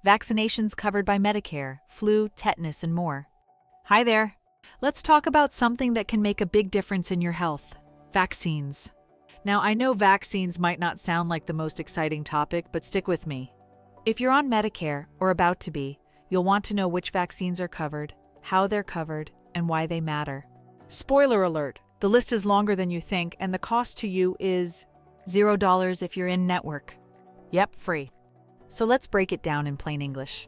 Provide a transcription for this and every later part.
vaccinations covered by Medicare, flu, tetanus, and more. Hi there. Let's talk about something that can make a big difference in your health: vaccines. Now, I know vaccines might not sound like the most exciting topic, but stick with me. If you're on Medicare, or about to be, you'll want to know which vaccines are covered, how they're covered, and why they matter. Spoiler alert, the list is longer than you think, and the cost to you is $0 if you're in network. Yep, free. So let's break it down in plain English.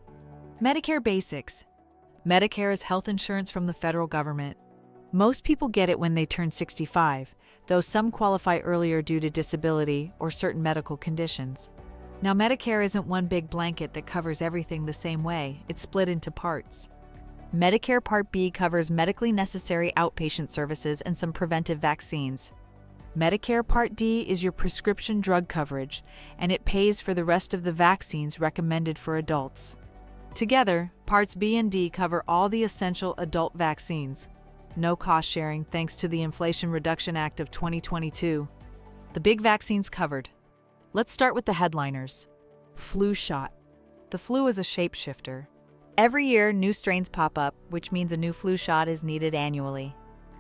Medicare basics. Medicare is health insurance from the federal government. Most people get it when they turn 65, though some qualify earlier due to disability or certain medical conditions. Now, Medicare isn't one big blanket that covers everything the same way. It's split into parts. Medicare Part B covers medically necessary outpatient services and some preventive vaccines. Medicare Part D is your prescription drug coverage, and it pays for the rest of the vaccines recommended for adults. Together, Parts B and D cover all the essential adult vaccines. No cost sharing thanks to the Inflation Reduction Act of 2022. The big vaccines covered. Let's start with the headliners. Flu shot. The flu is a shapeshifter. Every year, new strains pop up, which means a new flu shot is needed annually.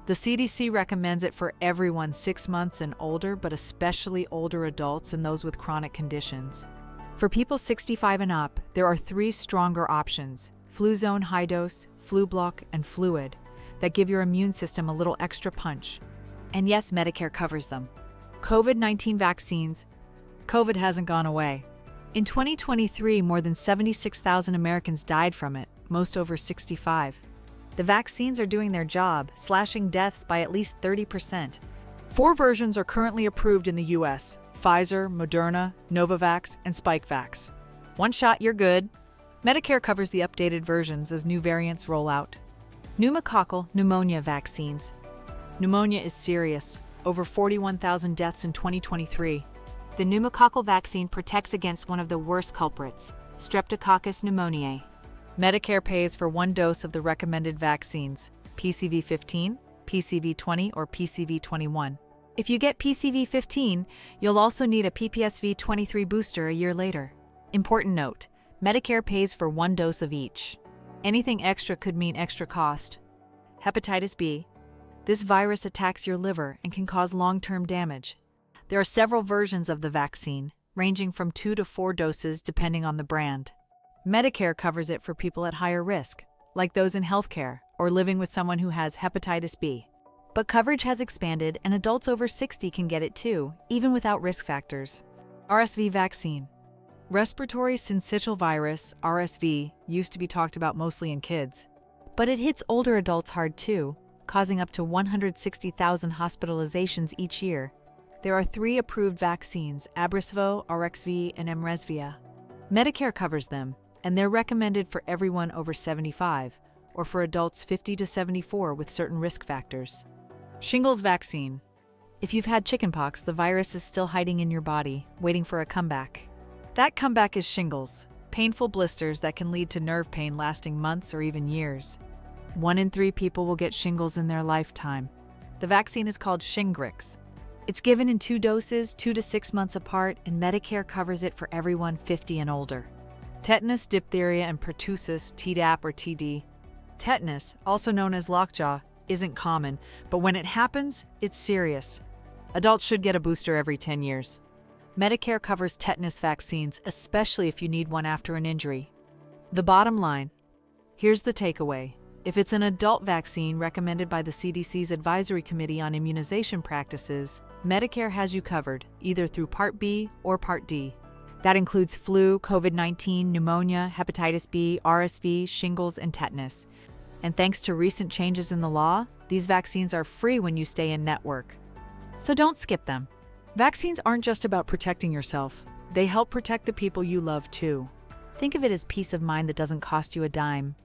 The CDC recommends it for everyone 6 months and older, but especially older adults and those with chronic conditions. For people 65 and up, there are 3 stronger options: Fluzone High Dose, Flublok, and Fluid, that give your immune system a little extra punch. And yes, Medicare covers them. COVID-19 vaccines. COVID hasn't gone away. In 2023, more than 76,000 Americans died from it, most over 65. The vaccines are doing their job, slashing deaths by at least 30%. 4 versions are currently approved in the US: Pfizer, Moderna, Novavax, and Spikevax. One shot, you're good. Medicare covers the updated versions as new variants roll out. Pneumococcal pneumonia vaccines. Pneumonia is serious. Over 41,000 deaths in 2023. The pneumococcal vaccine protects against one of the worst culprits, Streptococcus pneumoniae. Medicare pays for 1 dose of the recommended vaccines: PCV15, PCV20, or PCV21. If you get PCV15, you'll also need a PPSV23 booster a year later. Important note: Medicare pays for 1 dose of each. Anything extra could mean extra cost. Hepatitis B. This virus attacks your liver and can cause long-term damage. There are several versions of the vaccine, ranging from 2 to 4 doses depending on the brand. Medicare covers it for people at higher risk, like those in healthcare or living with someone who has hepatitis B. But coverage has expanded, and adults over 60 can get it too, even without risk factors. RSV vaccine. Respiratory syncytial virus, RSV, used to be talked about mostly in kids. But it hits older adults hard too, causing up to 160,000 hospitalizations each year. There are 3 approved vaccines: Abrysvo, RXV, and Mrezvia. Medicare covers them, and they're recommended for everyone over 75, or for adults 50 to 74 with certain risk factors. Shingles vaccine. If you've had chickenpox, the virus is still hiding in your body, waiting for a comeback. That comeback is shingles, painful blisters that can lead to nerve pain lasting months or even years. 1 in 3 people will get shingles in their lifetime. The vaccine is called Shingrix. It's given in 2 doses, 2 to 6 months apart, and Medicare covers it for everyone 50 and older. Tetanus, diphtheria, and pertussis, Tdap or TD. Tetanus, also known as lockjaw, isn't common, but when it happens, it's serious. Adults should get a booster every 10 years. Medicare covers tetanus vaccines, especially if you need one after an injury. The bottom line. Here's the takeaway. If it's an adult vaccine recommended by the CDC's Advisory Committee on Immunization Practices, Medicare has you covered, either through Part B or Part D. That includes flu, COVID-19, pneumonia, hepatitis B, RSV, shingles, and tetanus. And thanks to recent changes in the law, these vaccines are free when you stay in network. So don't skip them. Vaccines aren't just about protecting yourself. They help protect the people you love too. Think of it as peace of mind that doesn't cost you a dime.